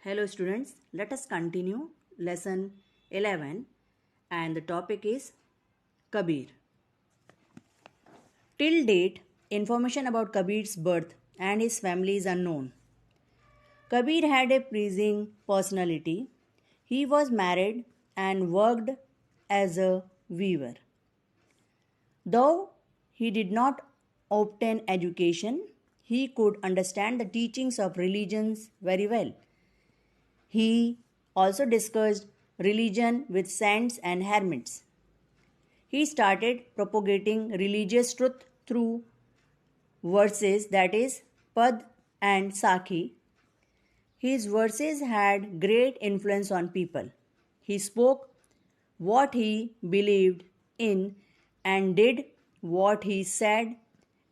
Hello students, let us continue lesson 11 and the topic is Kabir. Till date, information about Kabir's birth and his family is unknown. Kabir had a pleasing personality. He was married and worked as a weaver. Though he did not obtain education, he could understand the teachings of religions very well. He also discussed religion with saints and hermits. He started propagating religious truth through verses, that is, Pad and Sakhi. His verses had great influence on people. He spoke what he believed in and did what he said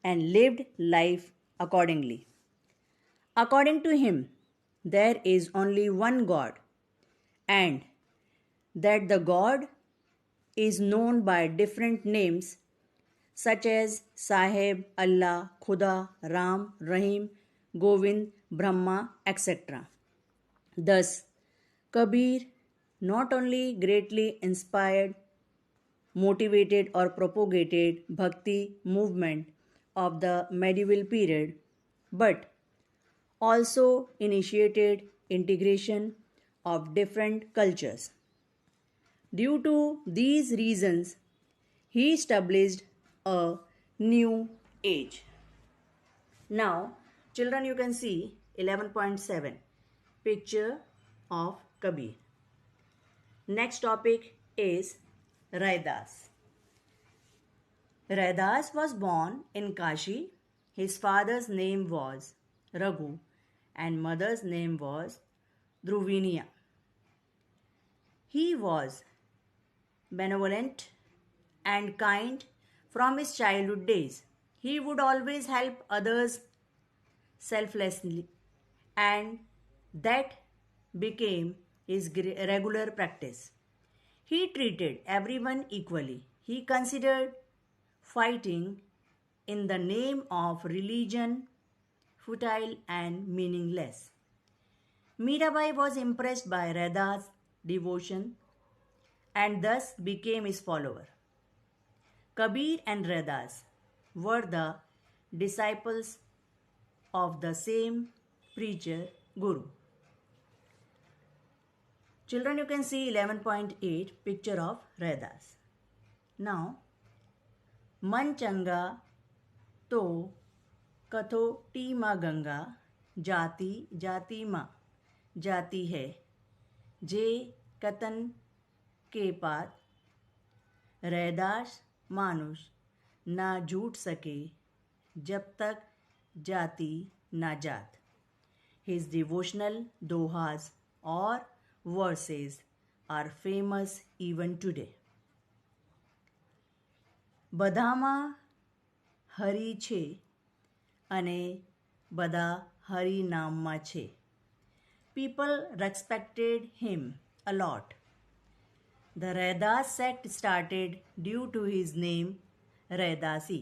and lived life accordingly. According to him, there is only one God, and that the God is known by different names such as Sahib, Allah, Khuda, Ram, Rahim, Govind, Brahma, etc. Thus, Kabir not only greatly inspired, motivated or propagated bhakti movement of the medieval period, but also initiated integration of different cultures. Due to these reasons, he established a new age. Now, children, you can see 11.7 picture of Kabir. Next topic is Raidas. Raidas was born in Kashi. His father's name was Raghu and mother's name was Dhruvinia. He was benevolent and kind from his childhood days. He would always help others selflessly, and that became his regular practice. He treated everyone equally. He considered fighting in the name of religion futile and meaningless. Mirabai was impressed by Raidas' devotion and thus became his follower. Kabir and Raidas were the disciples of the same preacher Guru. Children, you can see 11.8 picture of Raidas. Now, Man changa to katho ti ma ganga jati jati ma jati hai je katan के पात रैदास मानुष ना झूठ सके जब तक जाति ना जात. His devotional dohas or verses are famous even today. બધામાં હરિ છે અને બધા હરિ નામમાં છે. People respected him a lot. The Raidas sect started due to his name Raidasi.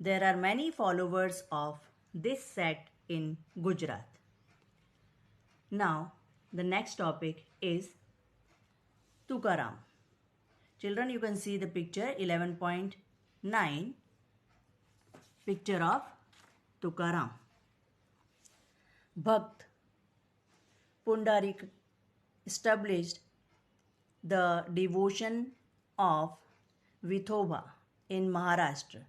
There are many followers of this sect in Gujarat. Now, the next topic is Tukaram. Children, you can see the picture 11.9 picture of Tukaram. Bhakt Pundarik established the devotion of Vithoba in Maharashtra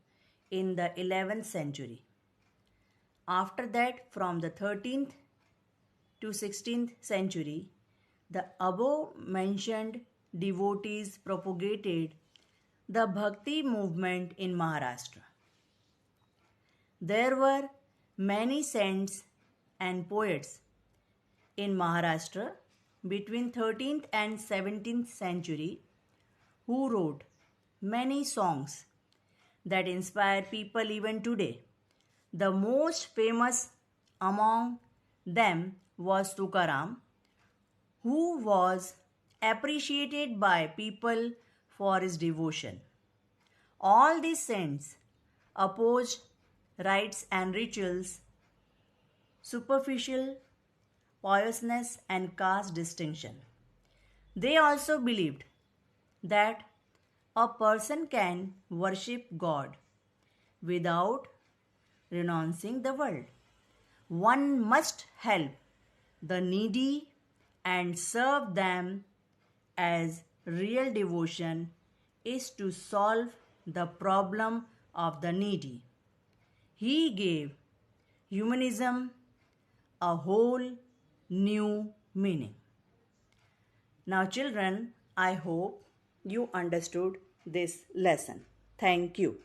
in the 11th century. After that, from the 13th to 16th century, the above mentioned devotees propagated the Bhakti movement in Maharashtra. There were many saints and poets in Maharashtra between 13th and 17th century who wrote many songs that inspire people even today. The most famous among them was Tukaram, who was appreciated by people for his devotion. All these saints opposed rites and rituals, superficial piousness, and caste distinction. They also believed that a person can worship God without renouncing the world. One must help the needy and serve them, as real devotion is to solve the problem of the needy. He gave humanism a whole new meaning. Now, children, I hope you understood this lesson. Thank you.